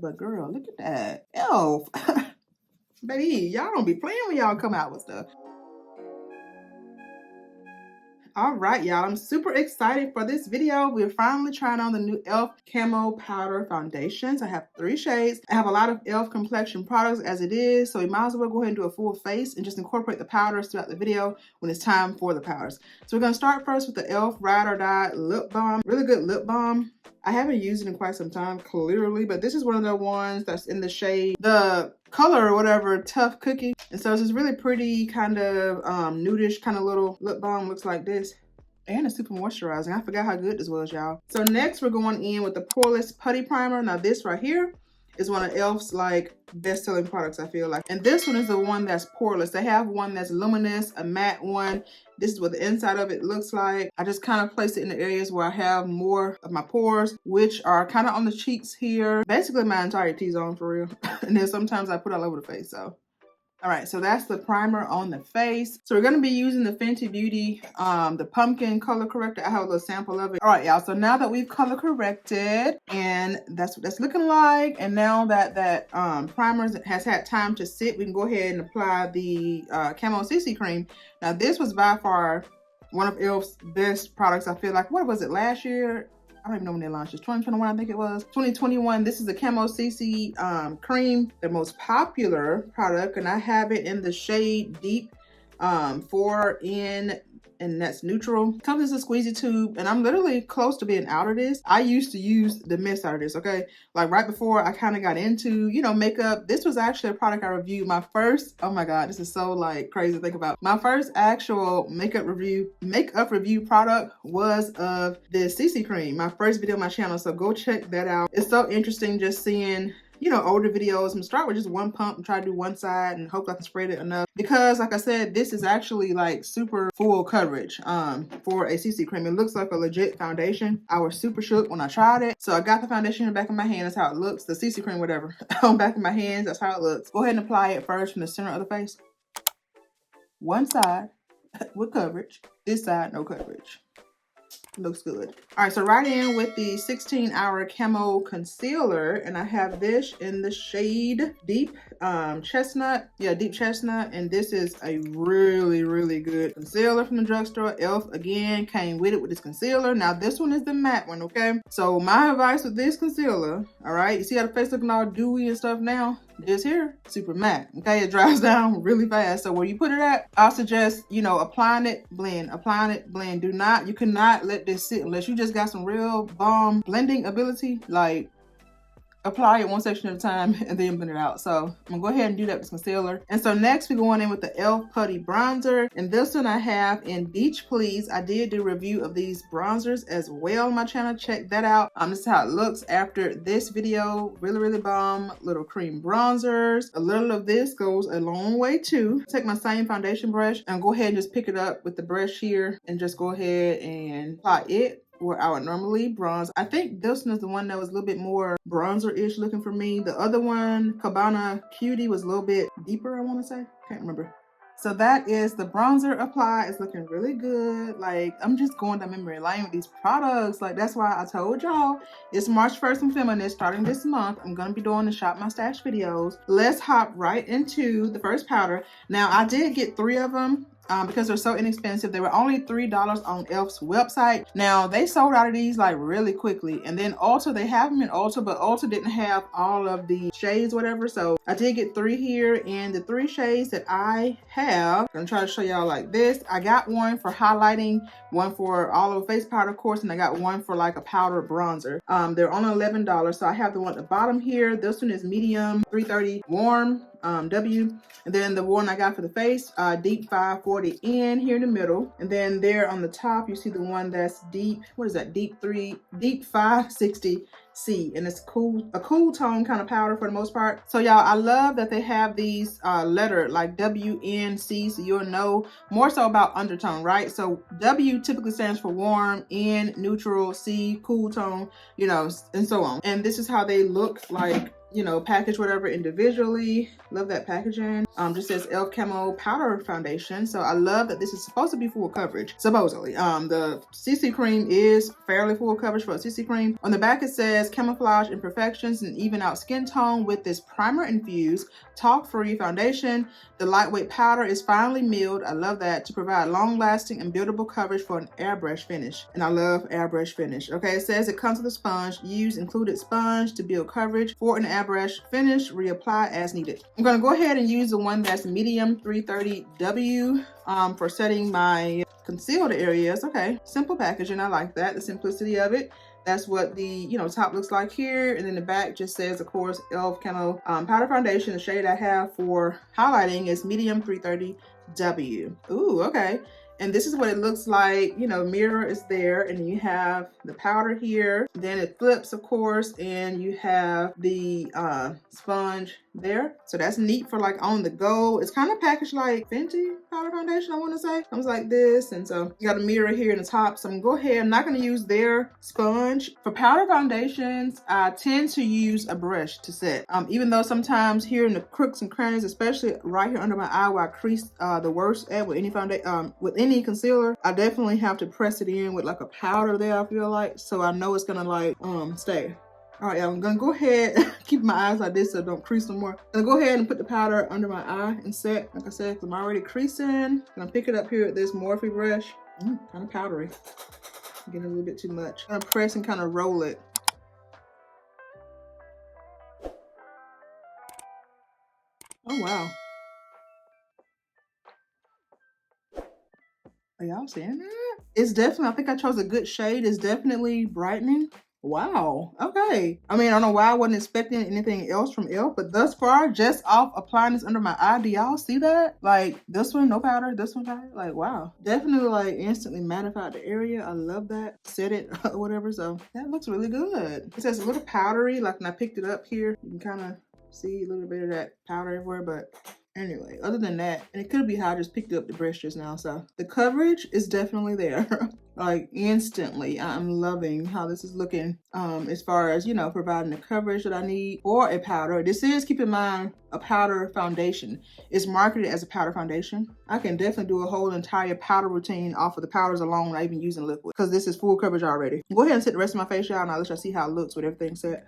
but girl, look at that. ELF. Baby, y'all don't be playing when y'all come out with stuff. All right, y'all, I'm super excited for this video. We're finally trying on the new ELF Camo Powder Foundations. I have 3 shades. I have a lot of ELF complexion products as it is, so we might as well go ahead and do a full face and just incorporate the powders throughout the video when it's time for the powders. So we're gonna start first with the ELF Ride or Die Lip Balm. Really good lip balm. I haven't used it in quite some time, clearly, but this is one of the ones that's in the shade, the color or whatever, Tough Cookie. And so it's this really pretty kind of nudish kind of little lip balm. Looks like this. And it's super moisturizing. I forgot how good this was, y'all. So next we're going in with the Poreless Putty Primer. Now this right here is one of ELF's like best-selling products, I feel like. And this one is the one that's poreless. They have one that's luminous, a matte one. This is what the inside of it looks like. I just kind of place it in the areas where I have more of my pores, which are kind of on the cheeks here. Basically my entire T-zone for real. And then sometimes I put all over the face, so. All right, so that's the primer on the face. So we're gonna be using the Fenty Beauty, the pumpkin color corrector. I have a little sample of it. All right, y'all, so now that we've color corrected, and that's what that's looking like, and now that that primer has had time to sit, we can go ahead and apply the Camo CC cream. Now this was by far one of ELF's best products. I feel like, what was it, last year? I don't even know when they launched it. 2021, I think it was. 2021, this is the Camo CC cream, the most popular product, and I have it in the shade Deep 4N, and that's neutral. Comes in a squeezy tube, and I'm literally close to being out of this. I used to use the mist out of this, okay? Like right before I kind of got into, you know, makeup. This was actually a product I reviewed. My first, oh my God, this is so like crazy to think about. My first actual makeup review product was of this CC cream. My first video on my channel, so go check that out. It's so interesting just seeing, you know, older videos. I'm gonna start with just one pump and try to do one side and hope I can spread it enough, because like I said, this is actually like super full coverage for a CC cream. It looks like a legit foundation. I was super shook when I tried it. So I got the foundation in the back of my hand. That's how it looks. The CC cream, whatever, on the back of my hands, that's how it looks. Go ahead and apply it first from the center of the face. One side with coverage, this side no coverage. Looks good. All right, so right in with the 16-hour camo concealer, and I have this in the shade Deep Chestnut. Yeah, Deep Chestnut, and this is a really, really good concealer from the drugstore. ELF again came with it with this concealer. Now this one is the matte one, okay? So my advice with this concealer, all right, you see how the face looking all dewy and stuff now? This here, super matte, okay? It dries down really fast. So where you put it at, I suggest, you know, applying it, blend, applying it, blend. You cannot let this sit unless you just got some real bomb blending ability. Like, apply it one section at a time and then blend it out. So I'm gonna go ahead and do that with this concealer. And so next we're going in with the e.l.f. Putty Bronzer. And this one I have in Beach Please. I did do a review of these bronzers as well on my channel. Check that out. This is how it looks after this video. Really, really bomb little cream bronzers. A little of this goes a long way too. Take my same foundation brush and go ahead and just pick it up with the brush here and just go ahead and apply it where I would normally bronze. I think this one is the one that was a little bit more bronzer-ish looking for me. The other one, Cabana Cutie, was a little bit deeper, I want to say. Can't remember. So that is the bronzer apply. It's looking really good. Like, I'm just going down memory lane with these products. Like, that's why I told y'all it's March 1st and Feminist starting this month. I'm going to be doing the Shop My Stash videos. Let's hop right into the first powder. Now, I did get 3 of them. Because they're so inexpensive. They were only $3 on ELF's website. Now they sold out of these like really quickly, and then Ulta, they have them in Ulta, but Ulta didn't have all of the shades, whatever. So I did get 3 here, and the 3 shades that I have, I'm gonna try to show y'all like this. I got one for highlighting, one for all over face powder, of course, and I got one for like a powder bronzer. They're only $11, so I have the one at the bottom here. This one is medium 330 warm W, and then the one I got for the face, deep 540N here in the middle, and then there on the top you see the one that's deep, what is that, deep 560C, and it's a cool tone kind of powder for the most part. So y'all, I love that they have these lettered like WNC, so you'll know more so about undertone, right? So W typically stands for warm, N neutral, C cool tone, you know, and so on. And this is how they look like, you know, package whatever individually. Love that packaging. Just says e.l.f. Camo Powder Foundation. So I love that this is supposed to be full coverage, supposedly. The CC cream is fairly full coverage for a CC cream. On the back it says says camouflage imperfections and even out skin tone with this primer infused talc-free foundation. The lightweight powder is finely milled, I love that, to provide long-lasting and buildable coverage for an airbrush finish. And I love airbrush finish. Okay, it says it comes with a sponge. Use included sponge to build coverage for an airbrush finish. Reapply as needed. I'm going to go ahead and use the one that's medium 330W for setting my concealed areas. Okay, simple packaging. I like that, the simplicity of it. That's what the top looks like here, and then the back just says, of course, e.l.f. Camo Powder Foundation. The shade I have for highlighting is medium 330W. Ooh, okay. And this is what it looks like. Mirror is there, and then you have the powder here. Then it flips, of course, and you have the sponge there. So that's neat for like on the go. It's kind of packaged like Fenty powder foundation, I want to say. Comes like this, and so you got a mirror here in the top. So I'm gonna go ahead. I'm not gonna use their sponge. For powder foundations, I tend to use a brush to set. Even though sometimes here in the crooks and crannies, especially right here under my eye where I crease the worst at with any foundation, with any concealer, I definitely have to press it in with like a powder there, I feel like, so I know it's gonna like stay. All right, I'm gonna go ahead, keep my eyes like this so don't crease no more. I'm gonna go ahead and put the powder under my eye and set, like I said, because I'm already creasing. Gonna pick it up here with this Morphe brush. Kind of powdery. Getting a little bit too much. I'm gonna press and kind of roll it. Oh wow. Are y'all seeing that? It's definitely, I think I chose a good shade. It's definitely brightening. Wow, okay. I mean, I don't know why I wasn't expecting anything else from e.l.f., but thus far, just off applying this under my eye, do y'all see that? Like this one, no powder, this one powder, like wow. Definitely like instantly mattified the area. I love that. Set it or whatever, so that looks really good. It says a little powdery, like when I picked it up here, you can kind of see a little bit of that powder everywhere, but anyway, other than that, and it could be how I just picked up the brush just now, so the coverage is definitely there. Like instantly. I'm loving how this is looking as far as providing the coverage that I need for a powder. This is, keep in mind, a powder foundation. It's marketed as a powder foundation. I can definitely do a whole entire powder routine off of the powders alone, not even using liquid, because this is full coverage already. Go ahead and set the rest of my face, y'all, and I'll let y'all see how it looks with everything set.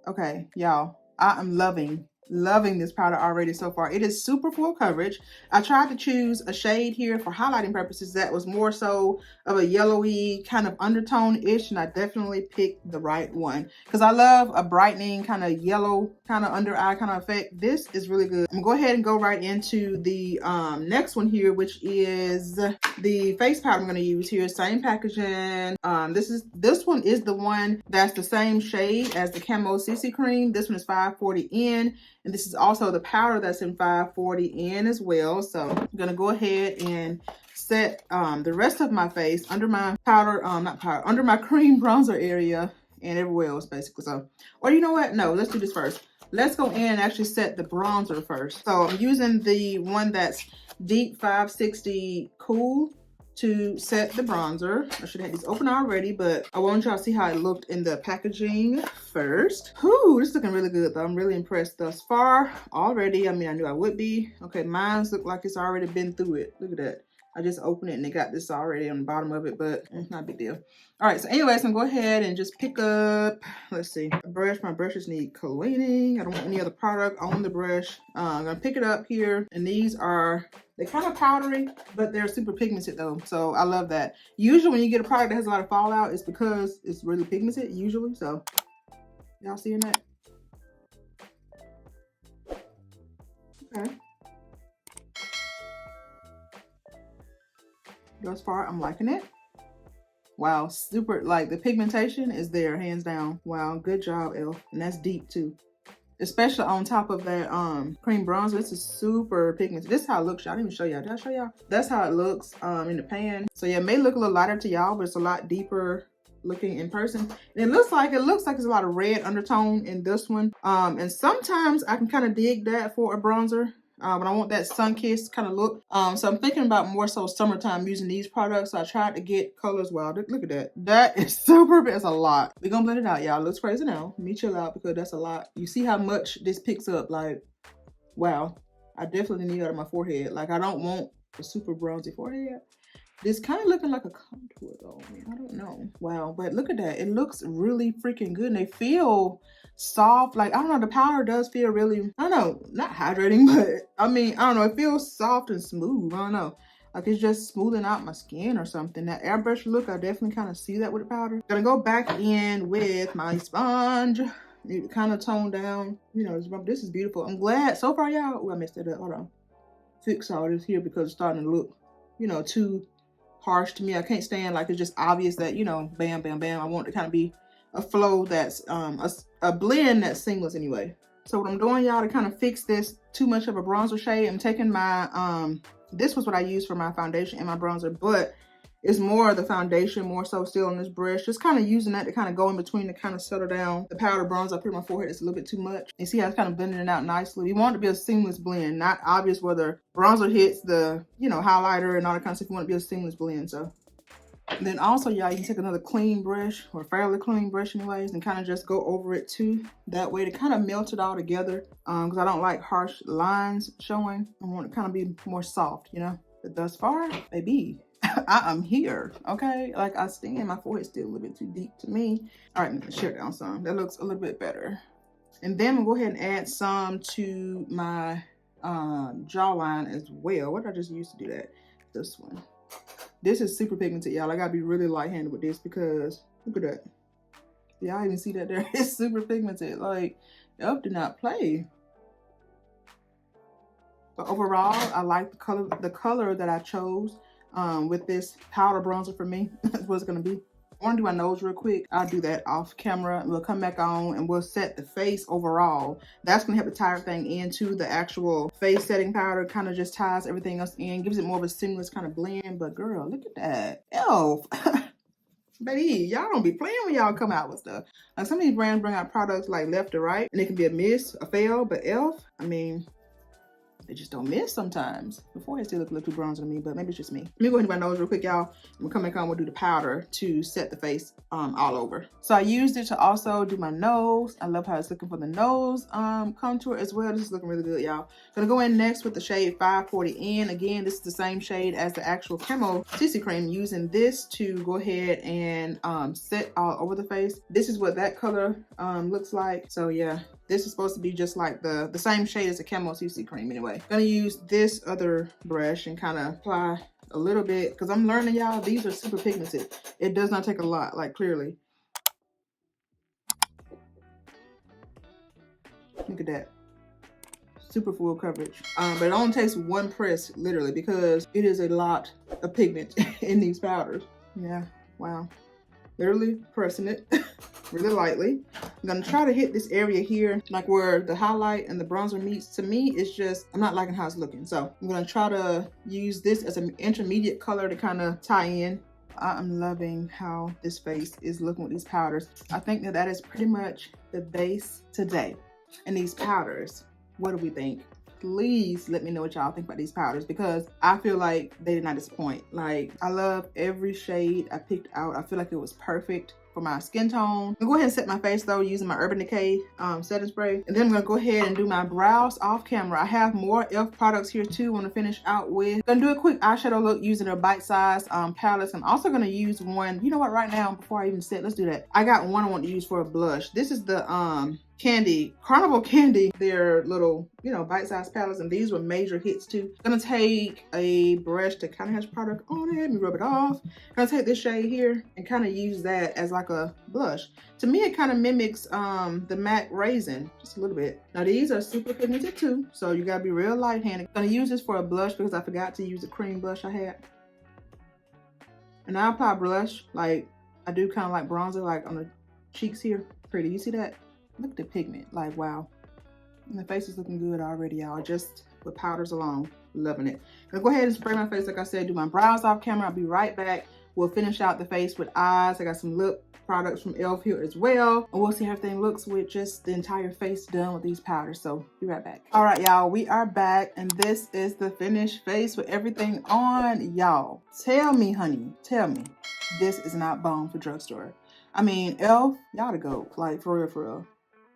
Okay, y'all, I am loving this powder already so far. It is super full coverage. I tried to choose a shade here for highlighting purposes that was more so of a yellowy kind of undertone-ish, and I definitely picked the right one because I love a brightening kind of yellow kind of under eye kind of effect. This is really good. I'm gonna go ahead and go right into the next one here, which is the face powder I'm gonna use here. Same packaging. This one is the one that's the same shade as the Camo CC cream. This one is 540N. And this is also the powder that's in 540N as well. So I'm gonna go ahead and set the rest of my face under my powder, under my cream bronzer area and everywhere else basically. So, or you know what? No, let's do this first. Let's go in and actually set the bronzer first. So I'm using the one that's Deep 560 Cool to set the bronzer. I should have these open already, but I want y'all to see how it looked in the packaging first. Whew, this is looking really good though. I'm really impressed thus far already. I mean, I knew I would be. Okay, mine's look like it's already been through it. Look at that. I just opened it and it got this already on the bottom of it, but it's not a big deal. All right, so anyways, I'm gonna go ahead and just pick up, let's see, a brush. My brushes need cleaning. I don't want any other product on the brush. I'm gonna pick it up here, and these are, they're kind of powdery, but they're super pigmented though, so I love that. Usually when you get a product that has a lot of fallout, it's because it's really pigmented, usually, so y'all seeing that? Okay. Thus far, I'm liking it. Wow, super, like the pigmentation is there, hands down. Wow, good job, e.l.f. And that's deep too. Especially on top of that cream bronzer. This is super pigmented. This is how it looks, y'all. I didn't even show y'all. Did I show y'all? That's how it looks in the pan. So yeah, it may look a little lighter to y'all, but it's a lot deeper looking in person. And it looks like there's a lot of red undertone in this one. And sometimes I can kind of dig that for a bronzer. But I want that sun-kissed kind of look. So I'm thinking about more so summertime using these products. So I tried to get colors. Wow, look at that. That is super, it's a lot. We're gonna blend it out, y'all. It looks crazy now. Let me chill out because that's a lot. You see how much this picks up, like, wow. I definitely need it on my forehead. Like, I don't want a super bronzy forehead. This kind of looking like a contour though. I mean, I don't know. Wow, but look at that. It looks really freaking good. And they feel soft. Like, I don't know, the powder does feel really, I don't know, not hydrating, but I mean, I don't know, it feels soft and smooth. I don't know. Like it's just smoothing out my skin or something. That airbrush look, I definitely kind of see that with the powder. Gonna go back in with my sponge. Need to kind of tone down. You know, this is beautiful. I'm glad so far, y'all. Oh, I messed it up. Hold on. Fix all this here because it's starting to look, you know, too harsh to me. I can't stand like it's just obvious that, you know, bam, bam, bam. I want it to kind of be a flow that's a blend that's seamless anyway. So what I'm doing, y'all, to kind of fix this too much of a bronzer shade, I'm taking my this was what I used for my foundation and my bronzer, but it's more of the foundation, more so still on this brush. Just kind of using that to kind of go in between to kind of settle down the powder bronzer up here on my forehead. It's a little bit too much. You see how it's kind of blending it out nicely. We want it to be a seamless blend, not obvious whether bronzer hits the, you know, highlighter and all that kind of stuff. You want it to be a seamless blend. So then also, y'all, you can take another clean brush or fairly clean brush anyways and kind of just go over it too. That way to kind of melt it all together. Because I don't like harsh lines showing. I want it to kind of be more soft, you know. But thus far, baby, I am here, okay? Like I stand, my forehead's still a little bit too deep to me. All right, I'm gonna share down some. That looks a little bit better. And then we'll go ahead and add some to my jawline as well. What did I just use to do that? This one. This is super pigmented, y'all. I gotta be really light-handed with this because look at that. Y'all even see that there? It's super pigmented. Like, e.l.f. did not play. But overall, I like the color that I chose with this powder bronzer for me. That's what it's gonna be. I want to do my nose real quick. I'll do that off camera. We'll come back on and we'll set the face overall. That's going to help to tie everything into the actual face setting powder. Kind of just ties everything else in. Gives it more of a seamless kind of blend. But girl, look at that. e.l.f. Baby, y'all don't be playing when y'all come out with stuff. Like some of these brands bring out products like left or right. And it can be a miss, a fail. But e.l.f., I mean, they just don't miss sometimes. Before it still look a little too bronzy to me, but maybe it's just me. Let me go ahead and do my nose real quick, y'all. We'll come back on, we'll do the powder to set the face all over. So I used it to also do my nose. I love how it's looking for the nose contour as well. This is looking really good, y'all. Gonna go in next with the shade 540N. Again, this is the same shade as the actual Camo CC cream. Using this to go ahead and set all over the face. This is what that color looks like. So yeah. This is supposed to be just like the same shade as the Camo CC cream anyway. Gonna use this other brush and kind of apply a little bit because I'm learning, y'all, these are super pigmented. It does not take a lot, like clearly. Look at that. Super full coverage. But it only takes one press, literally, because it is a lot of pigment in these powders. Yeah, wow. Literally pressing it really lightly. I'm gonna try to hit this area here, like where the highlight and the bronzer meets. To me, it's just, I'm not liking how it's looking. So I'm gonna try to use this as an intermediate color to kind of tie in. I'm loving how this face is looking with these powders. I think that that is pretty much the base today. And these powders, what do we think? Please let me know what y'all think about these powders because I feel like they did not disappoint. Like, I love every shade I picked out. I feel like it was perfect for my skin tone. I'm gonna go ahead and set my face though using my Urban Decay setting spray. And then I'm gonna go ahead and do my brows off camera. I have more e.l.f. products here too. I want to finish out with. Gonna do a quick eyeshadow look using a bite-sized palettes. I'm also gonna use one, you know what, right now, before I even set, let's do that. I got one I want to use for a blush. This is the Carnival Candy, their little, you know, bite-sized palettes, and these were major hits too. Gonna take a brush that kind of has product on it. Let me rub it off. Gonna take this shade here and kind of use that as like a blush. To me, it kind of mimics the MAC Raisin, just a little bit. Now these are super pigmented too, so you gotta be real light-handed. Gonna use this for a blush because I forgot to use the cream blush I had. And I apply blush like I do kind of like bronzer, like on the cheeks here. Pretty, you see that? Look at the pigment, like wow. And the face is looking good already, y'all, just with powders alone. Loving it. Gonna go ahead and spray my face, like I said, do my brows off camera. I'll be right back. We'll finish out the face with eyes. I got some lip products from e.l.f. here as well. And we'll see how everything looks with just the entire face done with these powders. So be right back. All right, y'all, we are back. And this is the finished face with everything on. Y'all, tell me, honey, tell me, this is not bomb for drugstore. I mean, e.l.f., y'all to go, like for real, for real.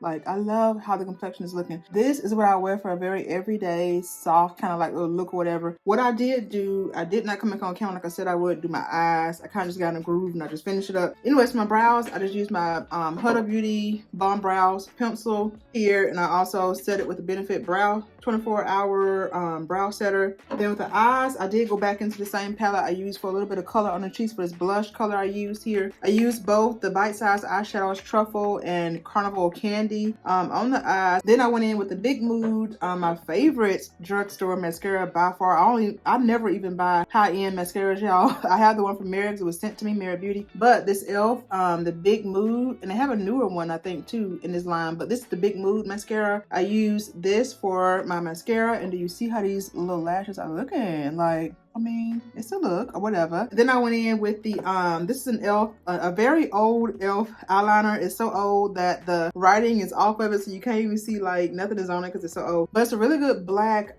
Like, I love how the complexion is looking. This is what I wear for a very everyday, soft, kind of like little look or whatever. What I did do, I did not come back on camera like I said I would, do my eyes. I kind of just got in a groove and I just finished it up. Anyways, my brows, I just used my Huda Beauty Bomb Brows pencil here, and I also set it with the Benefit Brow 24-hour brow setter. Then with the eyes, I did go back into the same palette I used for a little bit of color on the cheeks for this blush color I used here. I used both the Bite Size eyeshadows Truffle and Carnival Candy on the eyes. Then I went in with the Big Mood, my favorite drugstore mascara by far. I never even buy high-end mascaras, y'all. I have the one from Merrick's. It was sent to me, Merit Beauty. But this e.l.f, the Big Mood, and they have a newer one I think too in this line, but this is the Big Mood mascara. I use this for my mascara, and do you see how these little lashes are looking? Like, I mean, it's a look or whatever. Then I went in with the this is an e.l.f, a very old e.l.f eyeliner. It's so old that the writing is off of it, so you can't even see like nothing is on it because it's so old. But it's a really good black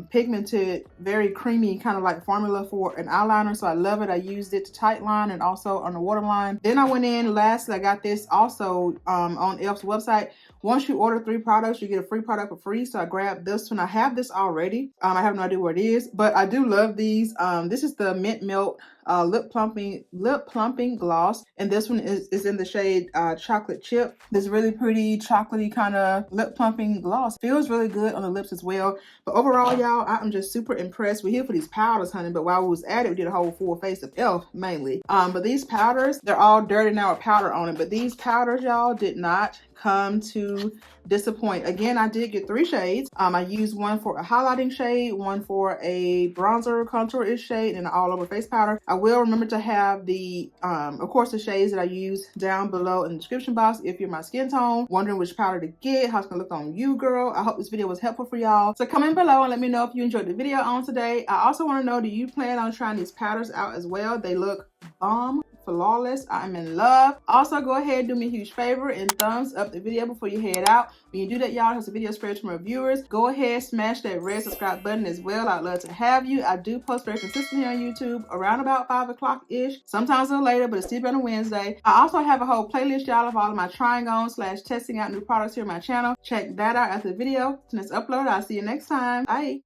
pigmented, very creamy kind of like formula for an eyeliner, so I love it. I used it to tight line and also on the waterline. Then I went in lastly, I got this also on e.l.f.'s website. Once you order 3 products, you get a free product for free. So I grabbed this one. I have this already. I have no idea where it is, but I do love these. This is the Mint Melt lip plumping gloss, and this one is in the shade Chocolate Chip. This really pretty chocolatey kind of lip plumping gloss. Feels really good on the lips as well. But overall, y'all, I'm just super impressed. We're here for these powders, honey, but while we was at it, we did a whole full face of e.l.f. mainly. But these powders, they're all dirty now with powder on it, but these powders, y'all, did not come to disappoint. Again, I did get 3 shades. I used one for a highlighting shade, one for a bronzer contour-ish shade, and an all over face powder. I will remember to have the of course the shades that I use down below in the description box if you're my skin tone, wondering which powder to get, how it's gonna look on you, girl. I hope this video was helpful for y'all. So comment below and let me know if you enjoyed the video on today. I also want to know, do you plan on trying these powders out as well? They look bomb, flawless. I'm in love. Also, go ahead, do me a huge favor and thumbs up the video before you head out. When you do that, y'all, as the video spreads to more viewers, go ahead, smash that red subscribe button as well. I'd love to have you. I do post very consistently on YouTube around about 5 o'clock ish, sometimes a little later, but it's still on a Wednesday. I also have a whole playlist, y'all, of all of my trying on / testing out new products here on my channel. Check that out after the video. Till it's uploaded, I'll see you next time. Bye.